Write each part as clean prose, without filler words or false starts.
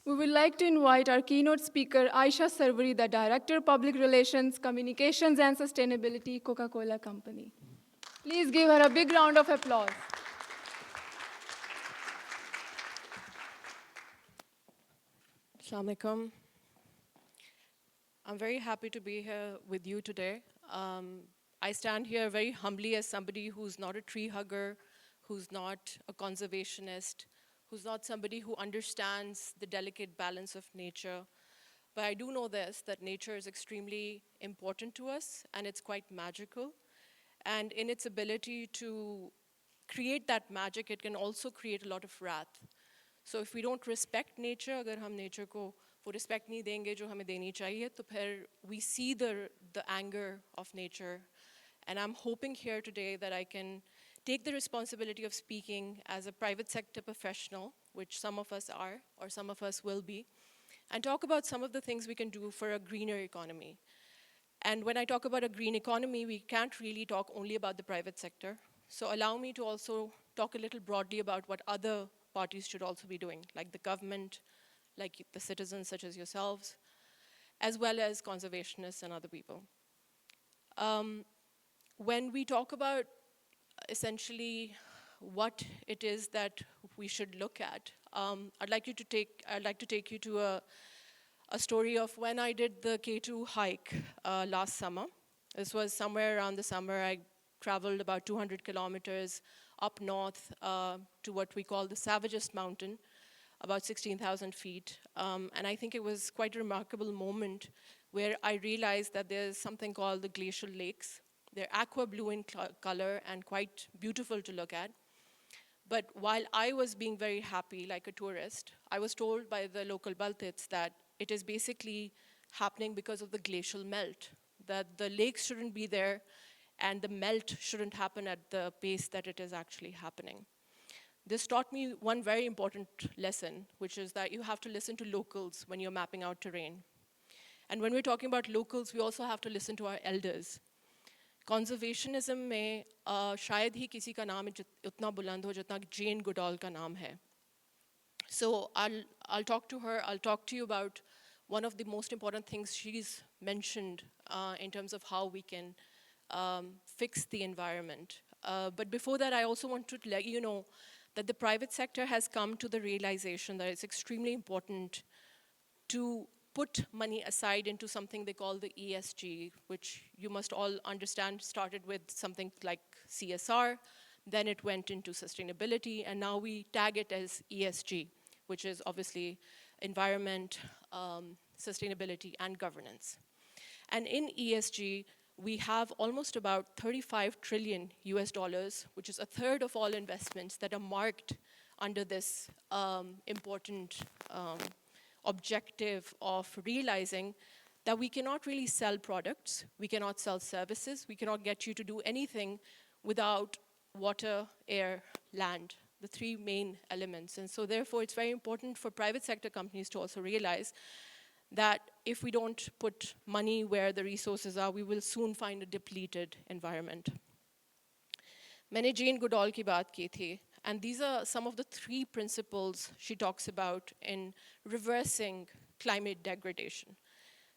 We would like to invite our keynote speaker, Aisha Sarwari, the Director, Public Relations, Communications and Sustainability, Coca-Cola Company. Please give her a big round of applause. Assalamu alaikum. I'm very happy to be here with you today. I stand here very humbly as somebody who's not a tree hugger, who's not a conservationist, who's not somebody who understands the delicate balance of nature. But I do know this, that nature is extremely important to us and it's quite magical. And in its ability to create that magic, it can also create a lot of wrath. So if we don't respect nature, अगर हम nature को वो respect नहीं देंगे जो हमें देनी चाहिए, तो फिर we see the anger of nature. And I'm hoping here today that I can take the responsibility of speaking as a private sector professional, which some of us are, or some of us will be, and talk about some of the things we can do for a greener economy. And when I talk about a green economy, we can't really talk only about the private sector. So allow me to also talk a little broadly about what other parties should also be doing, like the government, like the citizens such as yourselves, as well as conservationists and other people. When we talk about essentially what it is that we should look at, I'd like to take you to a story of when I did the K2 hike last summer. This was somewhere around the summer. I traveled about 200 kilometers up north to what we call the Savagest Mountain, about 16,000 feet. And I think it was quite a remarkable moment where I realized that there's something called the glacial lakes. They're aqua blue in color and quite beautiful to look at. But while I was being very happy, like a tourist, I was told by the local Baltits that it is basically happening because of the glacial melt, that the lakes shouldn't be there and the melt shouldn't happen at the pace that it is actually happening. This taught me one very important lesson, which is that you have to listen to locals when you're mapping out terrain. And when we're talking about locals, we also have to listen to our elders. Conservationism में शायद ही किसी का नाम उतना बुलंद हो जितना Jane Goodall का नाम है. So I'll talk to her. I'll talk to you about one of the most important things she's mentioned in terms of how we can fix the environment. But before that, I also want to let you know that the private sector has come to the realization that it's extremely important to put money aside into something they call the ESG, which you must all understand started with something like CSR, then it went into sustainability, and now we tag it as ESG, which is obviously environment, sustainability, and governance. And in ESG, we have almost about 35 trillion US dollars, which is a third of all investments that are marked under this important objective of realizing that we cannot really sell products, we cannot sell services, we cannot get you to do anything without water, air, land, the three main elements. And so therefore, it's very important for private sector companies to also realize that if we don't put money where the resources are, we will soon find a depleted environment. मैंने Jane Goodall की बात की थी. And these are some of the three principles she talks about in reversing climate degradation.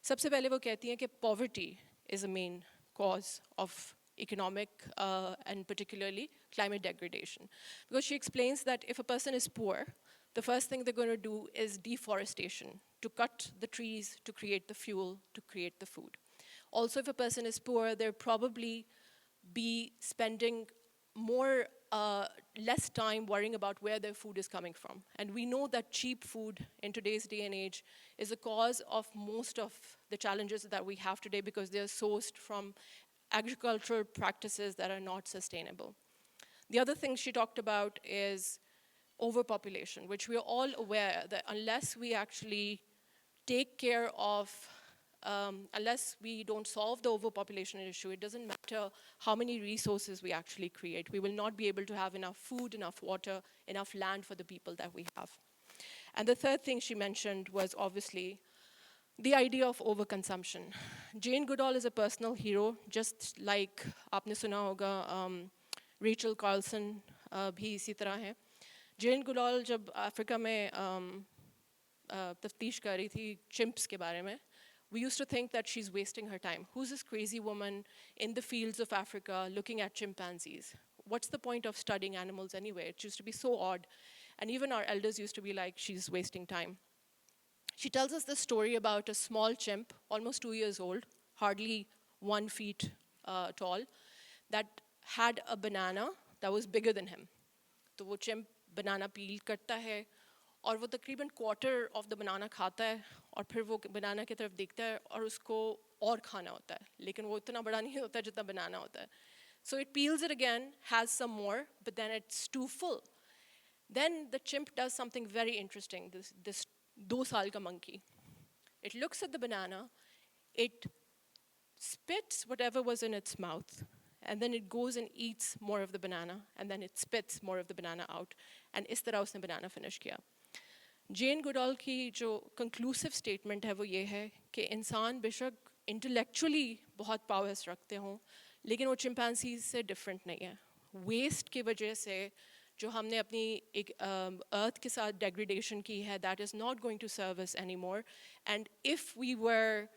सबसे पहले वो कहती हैं कि poverty is a main cause of economic and particularly climate degradation. Because she explains that if a person is poor, the first thing they're going to do is deforestation, to cut the trees, to create the fuel, to create the food. Also, if a person is poor, they'll probably be spending less time worrying about where their food is coming from. And we know that cheap food in today's day and age is a cause of most of the challenges that we have today because they're sourced from agricultural practices that are not sustainable. The other thing she talked about is overpopulation, which we are all aware that unless we actually take care of unless we don't solve the overpopulation issue, it doesn't matter how many resources we actually create. We will not be able to have enough food, enough water, enough land for the people that we have. And the third thing she mentioned was obviously the idea of overconsumption. Jane Goodall is a personal hero, just like आपने सुना होगा Rachel Carlson भी इसी तरह है. Jane Goodall जब Africa में तफ्तीश कर रही थी chimps के बारे में, we used to think that she's wasting her time. Who's this crazy woman in the fields of Africa looking at chimpanzees? What's the point of studying animals anyway? It used to be so odd. And even our elders used to be like, she's wasting time. She tells us this story about a small chimp, almost 2 years old, hardly 1 feet tall, that had a banana that was bigger than him. तो वो chimp banana peel करता है और वो तकरीबन quarter of the banana खाता है और फिर वो banana की तरफ देखता है और उसको और खाना होता है, लेकिन वो इतना बड़ा नहीं होता जितना banana होता है. So it peels it again, has some more, but then it's too full. Then the chimp does something very interesting, this 2 साल का monkey. It looks at the banana, it spits whatever was in its mouth, and then it goes and eats more of the banana, and then it spits more of the banana out, and इस तरह उसने banana finish किया. Jane Goodall की जो conclusive statement है वो ये है कि इंसान बेशक intellectually बहुत powers रखते हों, लेकिन वो chimpanzees से different नहीं है. Waste की वजह से जो हमने अपनी एक earth के साथ degradation की है, that is not going to serve us anymore. And if we were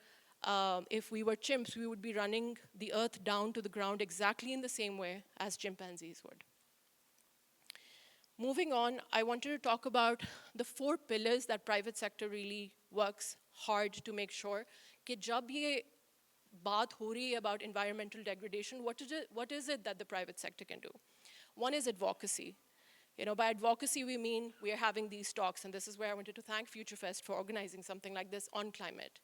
chimps, we would be running the earth down to the ground exactly in the same way as chimpanzees would. Moving on, I wanted to talk about the 4 pillars that private sector really works hard to make sure कि जब ये बात हो रही है about environmental degradation, what is it that the private sector can do? One is advocacy. You know, by advocacy we mean we are having these talks, and this is where I wanted to thank FutureFest for organizing something like this on climate.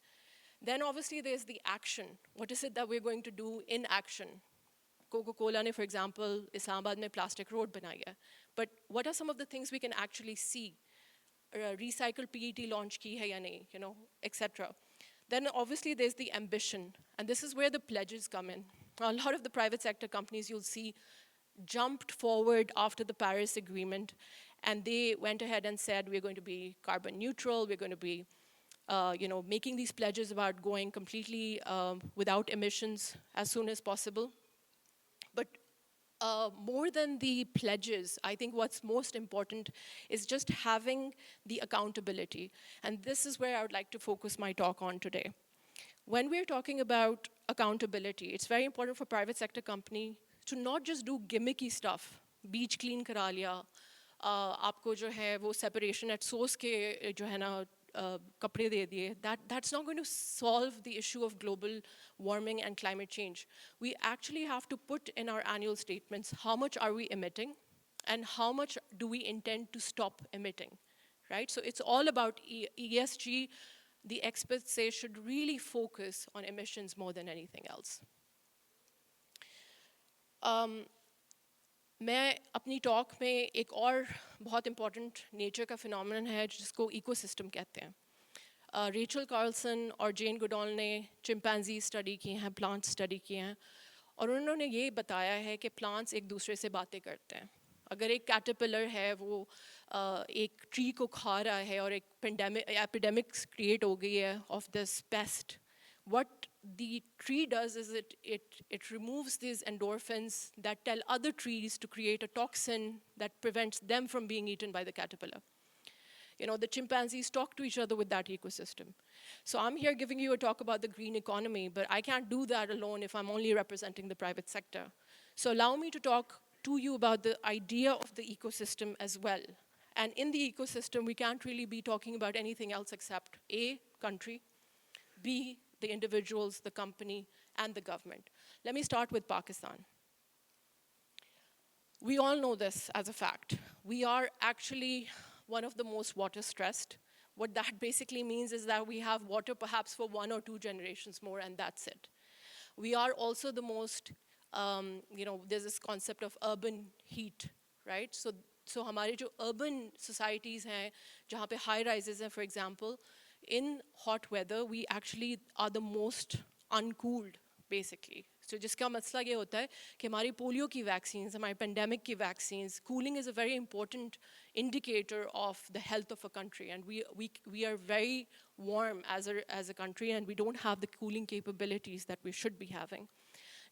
Then obviously there's the action. What is it that we're going to do in action? Coca-Cola ने, for example, Islamabad में plastic road बनाई है. But what are some of the things we can actually see? Recycled PET launch की है या नहीं, you know, etc. Then obviously there's the ambition, and this is where the pledges come in. A lot of the private sector companies you'll see jumped forward after the Paris Agreement, and they went ahead and said, we're going to be carbon neutral, we're going to be making these pledges about going completely without emissions as soon as possible. But more than the pledges, I think what's most important is just having the accountability. And this is where I would like to focus my talk on today. When we're talking about accountability, it's very important for private sector company to not just do gimmicky stuff, beach clean करा लिया, आपको जो है वो separation at source के जो है ना कपड़े दे दिए. That's not going to solve the issue of global warming and climate change. We actually have to put in our annual statements how much are we emitting and how much do we intend to stop emitting, right? So it's all about ESG. The experts say should really focus on emissions more than anything else. मैं अपनी talk में एक और बहुत important nature का phenomenon है जिसको ecosystem कहते हैं. रेचल कार्लसन और जेन गुडॉल ने चिंपैंजी स्टडी की हैं, प्लांट स्टडी किए हैं, और उन्होंने ये बताया है कि प्लांट्स एक दूसरे से बातें करते हैं. अगर एक कैटरपिलर है वो एक ट्री को खा रहा है और एक एपिडेमिक्स क्रिएट हो गई है of this paste, what the tree does is it removes these endorphins that tell other trees to create a toxin that prevents them from being eaten by the caterpillar. You know, the chimpanzees talk to each other with that ecosystem. So I'm here giving you a talk about the green economy, but I can't do that alone if I'm only representing the private sector. So allow me to talk to you about the idea of the ecosystem as well. And in the ecosystem, we can't really be talking about anything else except A, country, B, the individuals, the company, and the government. Let me start with Pakistan. We all know this as a fact. We are actually one of the most water stressed. What that basically means is that we have water perhaps for 1 or 2 generations more, and that's it. We are also the most, there's this concept of urban heat, right? So हमारे जो urban societies हैं, जहाँ पे high rises हैं, for example, in hot weather, we actually are the most uncooled, basically. So जिसका मसला ये होता है कि हमारी पोलियो की vaccines, हमारी pandemic की vaccines, cooling is a very important indicator of the health of a country. And we are very warm as a country, and we don't have the cooling capabilities that we should be having.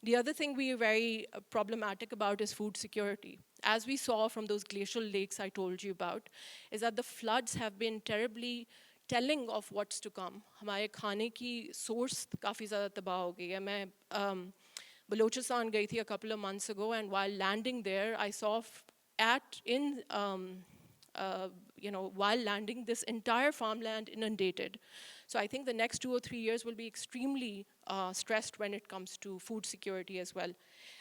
The other thing we are very problematic about is food security. As we saw from those glacial lakes I told you about, is that the floods have been terribly telling of what's to come. हमारे खाने की source काफ़ी ज़्यादा तबाह हो गई है. मैं Balochistan गई थी a couple of months ago, and while landing there, I saw while landing, this entire farmland inundated. So I think the next 2 or 3 years will be extremely stressed when it comes to food security as well.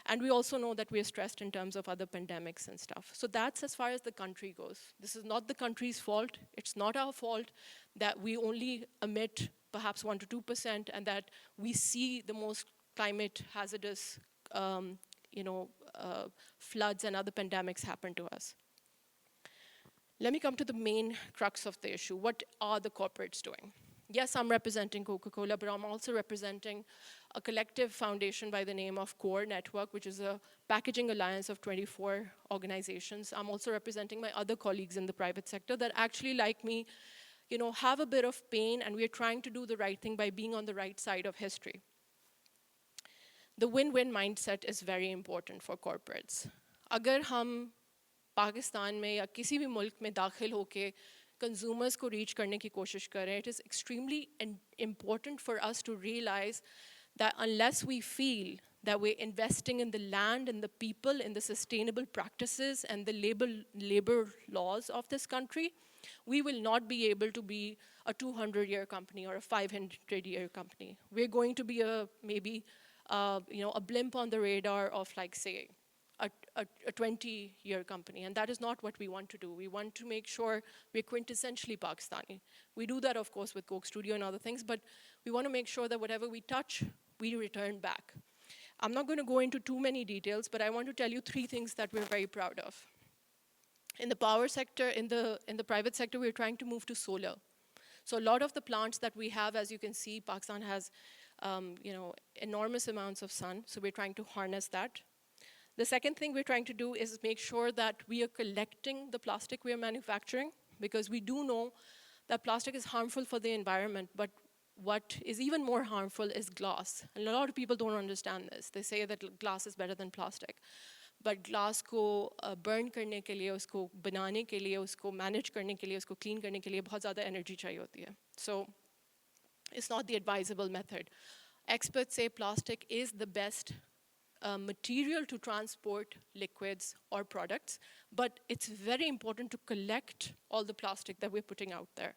And we also know that we are stressed in terms of other pandemics and stuff. So that's as far as the country goes. This is not the country's fault. It's not our fault that we only emit perhaps 1 to 2%, and that we see the most climate hazardous floods and other pandemics happen to us. Let me come to the main crux of the issue. What are the corporates doing? Yes, I'm representing Coca-Cola, but I'm also representing a collective foundation by the name of Core Network, which is a packaging alliance of 24 organizations. I'm also representing my other colleagues in the private sector that actually, like me, have a bit of pain, and we're trying to do the right thing by being on the right side of history. The win-win mindset is very important for corporates. अगर हम पाकिस्तान में या किसी भी मुल्क में दाखिल होके consumers को reach करने की कोशिश करें, it is extremely important for us to realize that unless we feel that we're investing in the land and the people, in the sustainable practices and the labor laws of this country, we will not be able to be a 200-year company or a 500-year company. We're going to be maybe a blimp on the radar of, like, say, a 20-year company, and that is not what we want to do. We want to make sure we're quintessentially Pakistani. We do that, of course, with Coke Studio and other things, but we want to make sure that whatever we touch, we return back. I'm not going to go into too many details, but I want to tell you 3 things that we're very proud of. In the power sector, in the private sector, we're trying to move to solar. So a lot of the plants that we have, as you can see, Pakistan has enormous amounts of sun, so we're trying to harness that. The second thing we're trying to do is make sure that we are collecting the plastic we are manufacturing, because we do know that plastic is harmful for the environment, but what is even more harmful is glass. And a lot of people don't understand this. They say that glass is better than plastic. But glass को burn करने के लिए, उसको बनाने के लिए, उसको manage करने के लिए, उसको clean करने के लिए बहुत ज़्यादा energy चाहिए होती है. So it's not the advisable method. Experts say plastic is the best material to transport liquids or products, but it's very important to collect all the plastic that we're putting out there.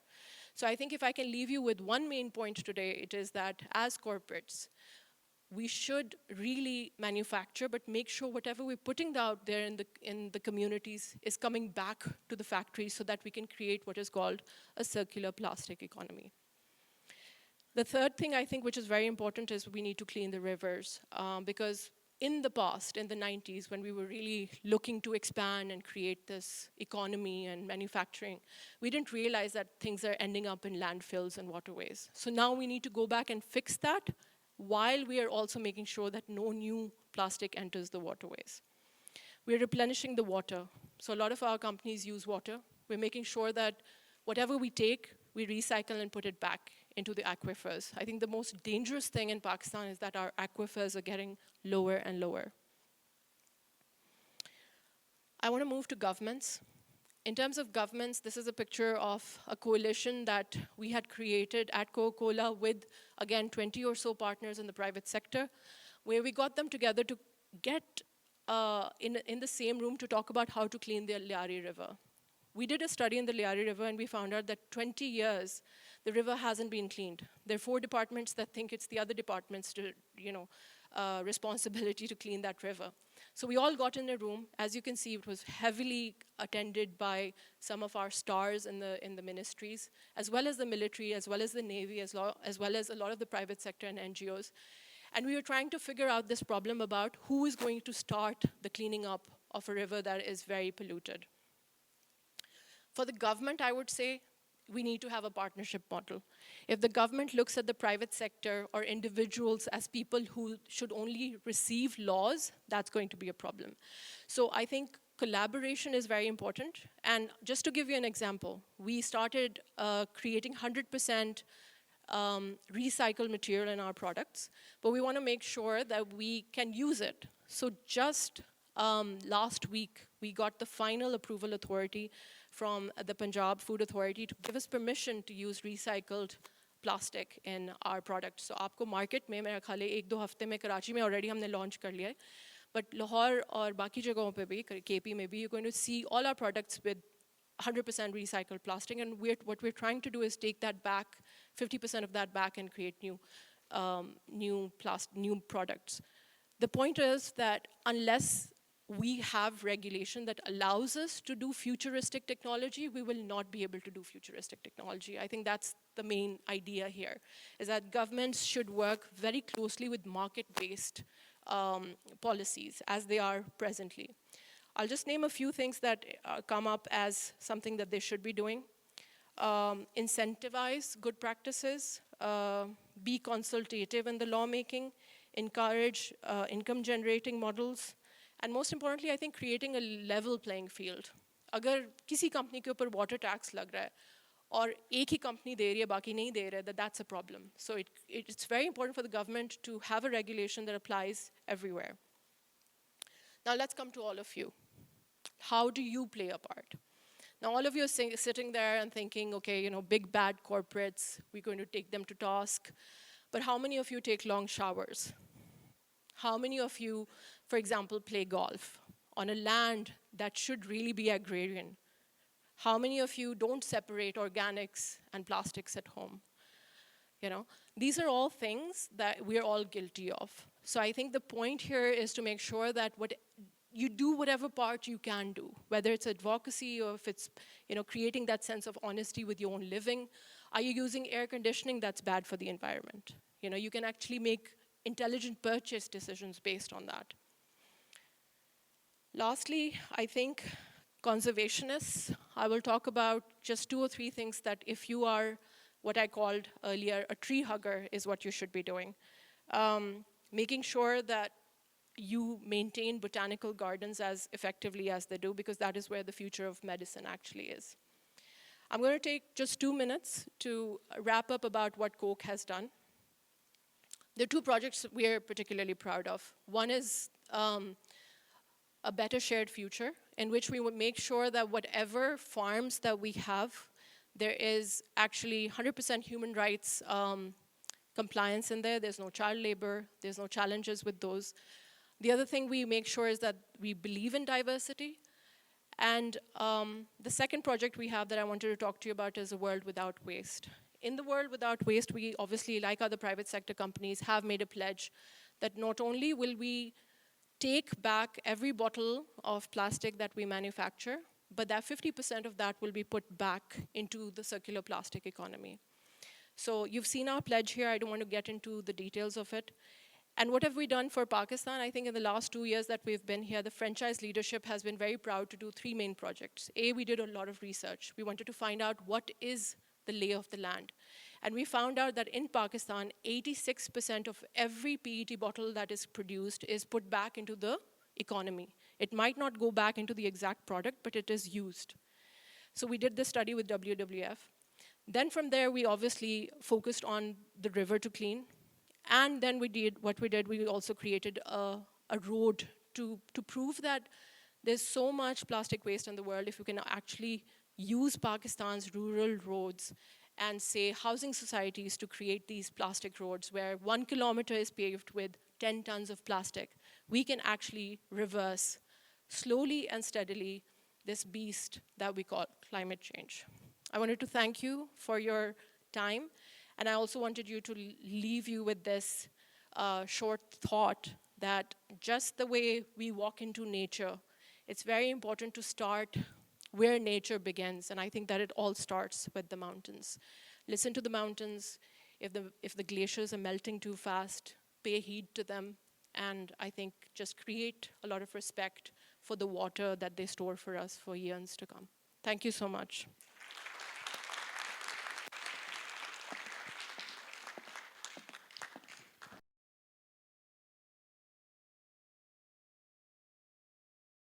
So I think if I can leave you with one main point today, it is that as corporates, we should really manufacture, but make sure whatever we're putting out there in the communities is coming back to the factories so that we can create what is called a circular plastic economy. The third thing I think which is very important is we need to clean the rivers, because in the past, in the 90s, when we were really looking to expand and create this economy and manufacturing, we didn't realize that things are ending up in landfills and waterways. So now we need to go back and fix that, while we are also making sure that no new plastic enters the waterways. We're replenishing the water. So a lot of our companies use water. We're making sure that whatever we take, we recycle and put it back into the aquifers. I think the most dangerous thing in Pakistan is that our aquifers are getting lower and lower. I want to move to governments. In terms of governments, this is a picture of a coalition that we had created at Coca-Cola with, again, 20 or so partners in the private sector, where we got them together to get in the same room to talk about how to clean the Liari River. We did a study in the Liari River, and we found out that 20 years, the river hasn't been cleaned. There are 4 departments that think it's the other departments' responsibility to clean that river. So we all got in a room. As you can see, it was heavily attended by some of our stars in the ministries, as well as the military, as well as the Navy, as well as a lot of the private sector and NGOs. And we were trying to figure out this problem about who is going to start the cleaning up of a river that is very polluted. For the government, I would say, we need to have a partnership model. If the government looks at the private sector or individuals as people who should only receive laws, that's going to be a problem. So I think collaboration is very important. And just to give you an example, we started creating 100% recycled material in our products, but we want to make sure that we can use it. So just last week, we got the final approval authority from the Punjab Food Authority to give us permission to use recycled plastic in our products. So आपको market में मेरा ख्याल है 1-2 हफ्ते में कराची में already हमने launch कर लिया है, but Lahore और बाकी जगहों पे भी KP में भी you're going to see all our products with 100% recycled plastic, and what we're trying to do is take that back, 50% of that back, and create new products. The point is that unless we have regulation that allows us to do futuristic technology, we will not be able to do futuristic technology. I think that's the main idea here, is that governments should work very closely with market-based policies as they are presently. I'll just name a few things that come up as something that they should be doing. Incentivize good practices, be consultative in the lawmaking, encourage income-generating models, and most importantly, I think creating a level playing field. अगर किसी company के ऊपर water tax लग रहा है और एक ही company दे रही है बाकी नहीं दे रहा है, that's a problem. So it's very important for the government to have a regulation that applies everywhere. Now let's come to all of you. How do you play a part? Now all of you are sitting there and thinking, okay, you know, big bad corporates, we're going to take them to task. But how many of you take long showers? How many of you, for example, play golf on a land that should really be agrarian? How many of you don't separate organics and plastics at home? You know, these are all things that we're all guilty of. So I think the point here is to make sure that you do whatever part you can do, whether it's advocacy or if it's, you know, creating that sense of honesty with your own living. Are you using air conditioning? That's bad for the environment. You know, you can actually make intelligent purchase decisions based on that. Lastly, I think conservationists, I will talk about just 2 or 3 things that if you are what I called earlier a tree hugger is what you should be doing. Making sure that you maintain botanical gardens as effectively as they do, because that is where the future of medicine actually is. I'm going to take just 2 minutes to wrap up about what Coke has done. There are 2 projects we're particularly proud of. One is a better shared future, in which we would make sure that whatever farms that we have, there is actually 100% human rights compliance in there. There's no child labor. There's no challenges with those. The other thing we make sure is that we believe in diversity. And the second project we have that I wanted to talk to you about is a world without waste. In the world without waste, we obviously, like other private sector companies, have made a pledge that not only will we take back every bottle of plastic that we manufacture, but that 50% of that will be put back into the circular plastic economy. So you've seen our pledge here. I don't want to get into the details of it. And what have we done for Pakistan? I think in the last 2 years that we've been here, the franchise leadership has been very proud to do 3 main projects. A, we did a lot of research. We wanted to find out what is the lay of the land. And we found out that in Pakistan, 86% of every PET bottle that is produced is put back into the economy. It might not go back into the exact product, but it is used. So we did this study with WWF. Then from there, we obviously focused on the river to clean. And then we also created a road to prove that there's so much plastic waste in the world. If you can actually use Pakistan's rural roads and say housing societies to create these plastic roads where 1 kilometer is paved with 10 tons of plastic, we can actually reverse slowly and steadily this beast that we call climate change. I wanted to thank you for your time. And I also wanted you to leave you with this short thought that just the way we walk into nature, it's very important to start where nature begins. And I think that it all starts with the mountains. Listen to the mountains. If the glaciers are melting too fast, pay heed to them. And I think just create a lot of respect for the water that they store for us for years to come. Thank you so much.